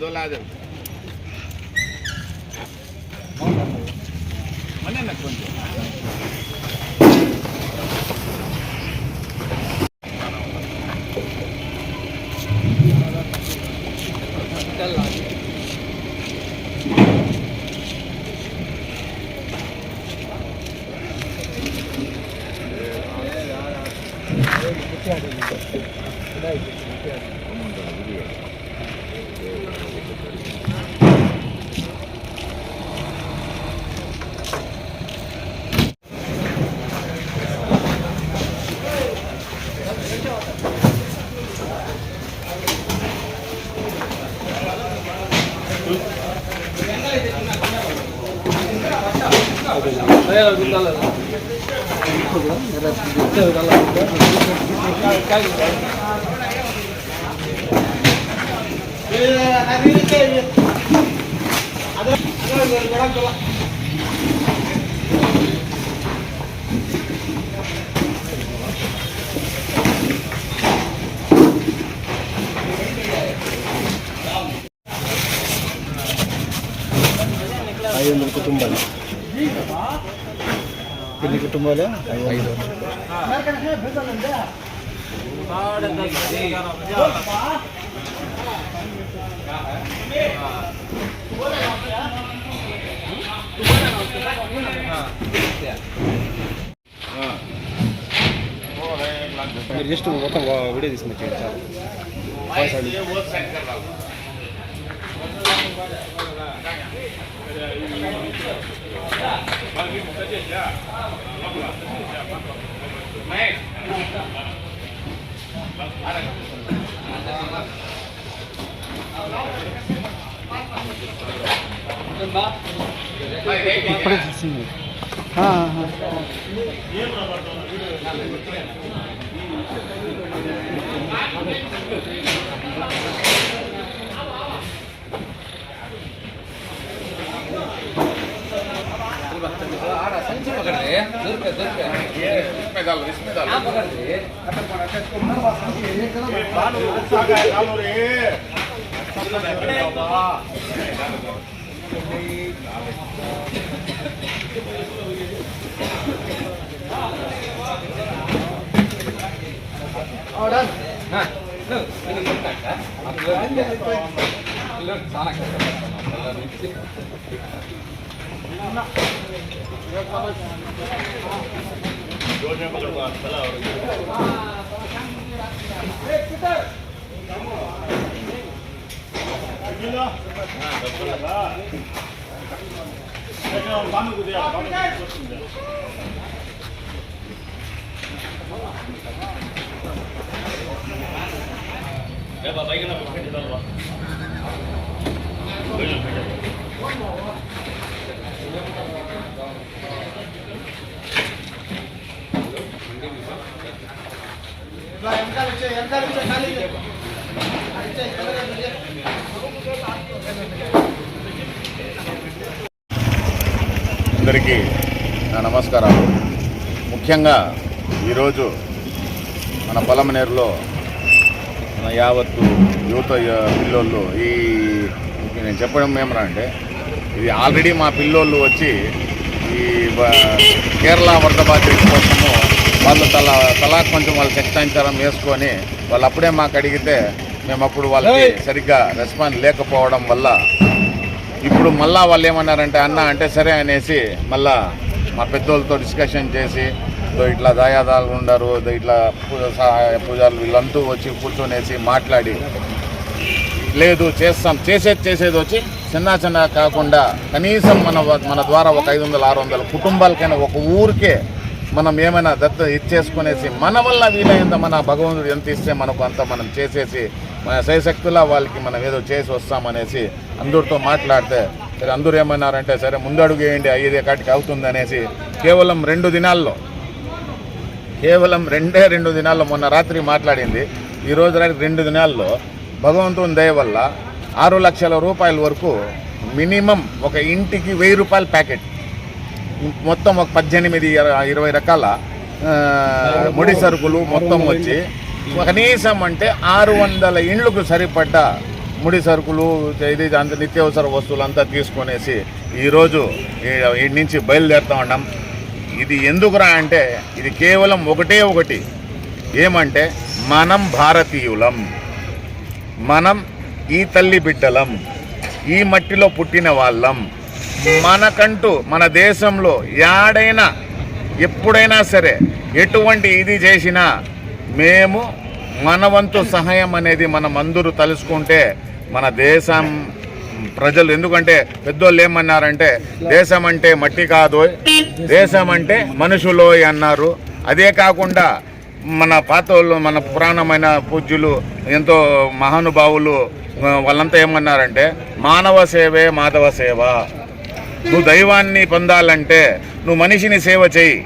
దోలాదు మనే నక్కొంది కుటుంబాలు ఎన్ని కుటుంబాలు 5 మీరు జస్ట్ మొత్తం వీడియో తీసుకొచ్చేయండి చాలు అందరికీ నా నమస్కారాలు. ముఖ్యంగా ఈరోజు మన పొలమనేరులో మన యావత్తు యువత పిల్లోళ్ళు నేను చెప్పడం ఏమరా అంటే ఇది ఆల్రెడీ మా పిల్లోళ్ళు వచ్చి ఈ కేరళ వరద బాధితుల కోసము వాళ్ళు తలా కొంచెం వాళ్ళు శక్తాంతరం వేసుకొని వాళ్ళు అప్పుడే మాకు అడిగితే మేము అప్పుడు వాళ్ళకి సరిగ్గా రెస్పాన్స్ లేకపోవడం వల్ల ఇప్పుడు మళ్ళా వాళ్ళు ఏమన్నారంటే అన్న అంటే సరే అనేసి మళ్ళా మా పెద్దోళ్ళతో డిస్కషన్ చేసి ఇట్లా దాయాదాలు ఉండరు ఇట్లా పూజలు వీళ్ళంతా వచ్చి కూర్చొనేసి మాట్లాడి లేదు చేసేది వచ్చి చిన్న కాకుండా కనీసం మన ద్వారా ఒక 500-600 కుటుంబాలకైనా ఒక ఊరికే మనం ఏమైనా ఇచ్చేసుకునేసి మన వల్ల వీలైనంత మన భగవంతుడు ఎంత ఇస్తే మనకు అంత మనం చేసేసి మన శక్తులా వాళ్ళకి మనం ఏదో చేసి వస్తామనేసి అందరితో మాట్లాడితే సరే అందరూ ఏమన్నారంటే సరే ముందడుగు వేయండి అయ్యేదే కాటికి అవుతుంది అనేసి కేవలం 2 దినాల్లో మొన్న రాత్రి మాట్లాడింది. ఈరోజు 2 దినాల్లో భగవంతుని దయ వల్ల 6 లక్షల రూపాయల వరకు మినిమం ఒక ఇంటికి 1000 రూపాయల ప్యాకెట్ మొత్తం ఒక 18-20 రకాల ముడి సరుకులు మొత్తం వచ్చి కనీసం అంటే 600 ఇండ్లకు సరిపడ్డ ముడి సరుకులు ఇది అంత నిత్యావసర వస్తువులు అంతా తీసుకొనేసి ఈరోజు ఈ నుంచి బయలుదేరుతా ఉన్నాం. ఇది ఎందుకురా అంటే ఇది కేవలం ఒకటి ఏమంటే మనం భారతీయులం, మనం ఈ తల్లి బిడ్డలం, ఈ మట్టిలో పుట్టిన వాళ్ళం. మనకంటూ మన దేశంలో యాడైనా ఎప్పుడైనా సరే ఎటువంటి ఇది చేసినా మేము మన వంతు సహాయం అనేది మనం అందరూ తలుసుకుంటే మన దేశం ప్రజలు, ఎందుకంటే పెద్దోళ్ళు ఏమన్నారంటే దేశం అంటే మట్టి కాదు, దేశం అంటే మనుషులు అన్నారు. అదే కాకుండా మన పాతోళ్ళు, మన పురాణమైన పూజ్యులు, ఎంతో మహానుభావులు వాళ్ళంతా ఏమన్నారంటే మానవ సేవే మాధవ సేవ. నువ్వు దైవాన్ని పొందాలంటే నువ్వు మనిషిని సేవ చేయి,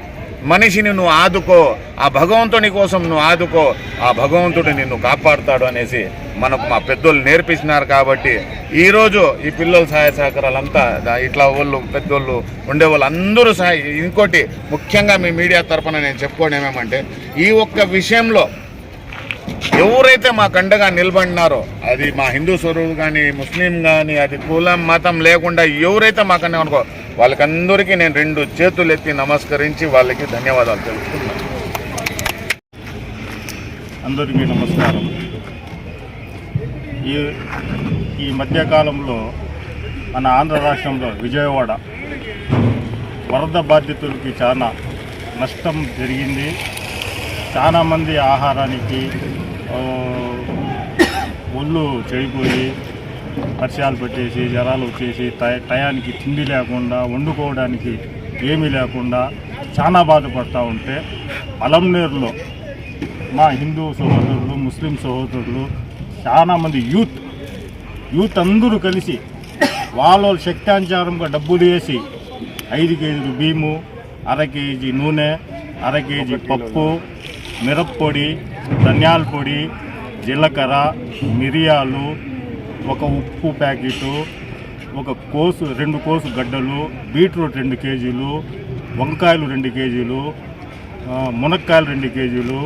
మనిషిని నువ్వు ఆదుకో, ఆ భగవంతుని కోసం నువ్వు ఆదుకో, ఆ భగవంతుడు నిన్ను కాపాడుతాడు అనేసి మనకు మా పెద్దోళ్ళు నేర్పించినారు. కాబట్టి ఈరోజు ఈ పిల్లల సహాయ సహకారాలంతా ఇట్లా వాళ్ళు పెద్దోళ్ళు ఉండేవాళ్ళు అందరూ ఇంకోటి ముఖ్యంగా మీ మీడియా తరఫున నేను చెప్పుకోవడం ఏమేమంటే ఈ ఒక్క విషయంలో ఎవరైతే మాకు అండగా నిలబడినారో, అది మా హిందూ సోదరులు కానీ ముస్లిం కానీ, అది కులం మతం లేకుండా ఎవరైతే మాకన్నా అనుకో వాళ్ళకందరికీ నేను 2 చేతులు ఎత్తి నమస్కరించి వాళ్ళకి ధన్యవాదాలు తెలుపుతున్నాను. అందరికీ నమస్కారం. ఈ మధ్యకాలంలో మన ఆంధ్ర రాష్ట్రంలో విజయవాడ వరద బాధితులకి చాలా నష్టం జరిగింది. చాలామంది ఆహారానికి ఒళ్ళు చెడిపోయి వర్షాలు పెట్టేసి జ్వరాలు వచ్చేసి టయానికి తిండి లేకుండా వండుకోవడానికి ఏమీ లేకుండా చాలా బాధపడుతూ ఉంటే పలంనేరులో మా హిందూ సహోదరులు, ముస్లిం సహోదరులు, చాలామంది యూత్ అందరూ కలిసి వాళ్ళ శక్తానుసారంగా డబ్బులు వేసి 5 కేజీలు బియ్యము, 1/2 కేజీ నూనె, 1/2 కేజీ పప్పు, మిరప్పొడి, ధనియాల పొడి, జీలకర్ర, మిరియాలు, ఒక ఉప్పు ప్యాకెటు, 2 కోసు గడ్డలు, బీట్రూట్ 2 కేజీలు, వంకాయలు 2 కేజీలు, మునక్కాయలు 2 కేజీలు,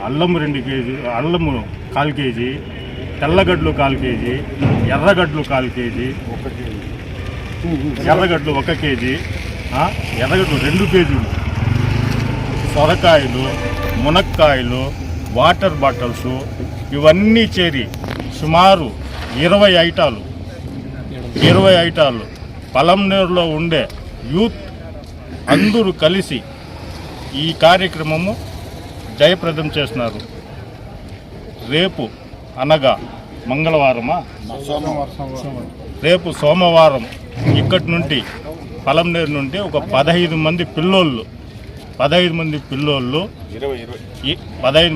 అల్లము 2 కేజీ, అల్లము 1/4 కేజీ, తెల్లగడ్డలు 1/4 కేజీ, ఎర్రగడ్డలు 1/4 కేజీ, ఎర్రగడ్డలు 1 కేజీ, ఎర్రగడ్డలు 2 కేజీలు, సొరకాయలు, మునక్కాయలు, వాటర్ బాటిల్స్ ఇవన్నీ చేరి సుమారు 20 ఐటాలు పలంనేరులో ఉండే యూత్ అందరూ కలిసి ఈ కార్యక్రమము జయప్రదం చేస్తున్నారు. రేపు అనగా మంగళవారమా, రేపు సోమవారం ఇక్కడి నుండి పలంనేరు నుండి ఒక 15 మంది పిల్లోళ్ళు 15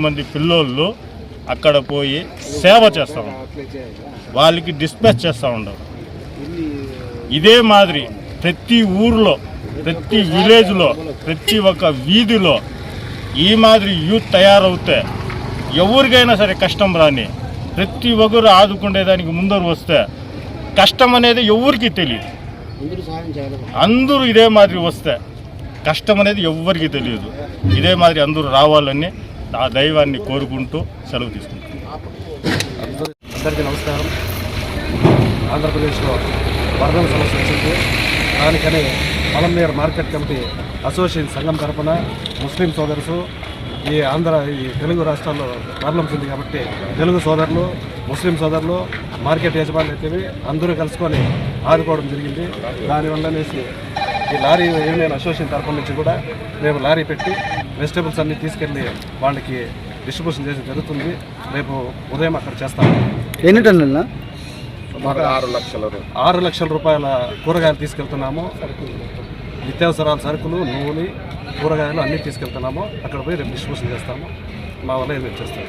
మంది పిల్లోళ్ళు అక్కడ పోయి సేవ చేస్తూ ఉంటారు. వాళ్ళకి డిస్పాచ్ చేస్తూ ఉంటారు. ఇదే మాదిరి ప్రతి ఊర్లో, ప్రతి విలేజ్లో, ప్రతి ఒక్క వీధిలో ఈ మాదిరి యూత్ తయారవుతే ఎవరికైనా సరే కష్టం రాని ప్రతి ఒక్కరు ఆదుకునేదానికి ముందరు వస్తే కష్టం అనేది ఎవరికి తెలియదు. అందరూ ఇదే మాదిరి వస్తే కష్టం అనేది ఎవ్వరికి తెలియదు. ఇదే మాదిరి అందరూ రావాలని ఆ దైవాన్ని కోరుకుంటూ సెలవు తీసుకుంటాం. అందరికీ నమస్కారం. ఆంధ్రప్రదేశ్లో వరదల సమస్య వచ్చింది. దానికని పలంనేరు మార్కెట్ కమిటీ అసోసియేషన్ సంఘం తరఫున ముస్లిం సోదరులు ఈ తెలుగు రాష్ట్రాల్లో ప్రాబ్లమ్స్ ఉంది కాబట్టి తెలుగు సోదరులు, ముస్లిం సోదరులు, మార్కెట్ యజమానులు అందరూ కలుసుకొని ఆదుకోవడం జరిగింది. దానివల్లనేసి ఈ లారీ యూనియన్ అసోసియేషన్ తరఫు నుంచి కూడా మేము లారీ పెట్టి వెజిటబుల్స్ అన్నీ తీసుకెళ్ళి వాళ్ళకి డిస్ట్రిబ్యూషన్ చేసి జరుగుతుంది. రేపు ఉదయం అక్కడ చేస్తాము. ఎన్ని టన్నుల? 6 లక్షల రూపాయల కూరగాయలు తీసుకెళ్తున్నాము. నిత్యావసరాల సరుకులు, నూనె, కూరగాయలు అన్నీ తీసుకెళ్తున్నాము. అక్కడ పోయి రేపు డిస్ట్రిబ్యూషన్ చేస్తాము. మా వల్ల ఏమి చేస్తాము.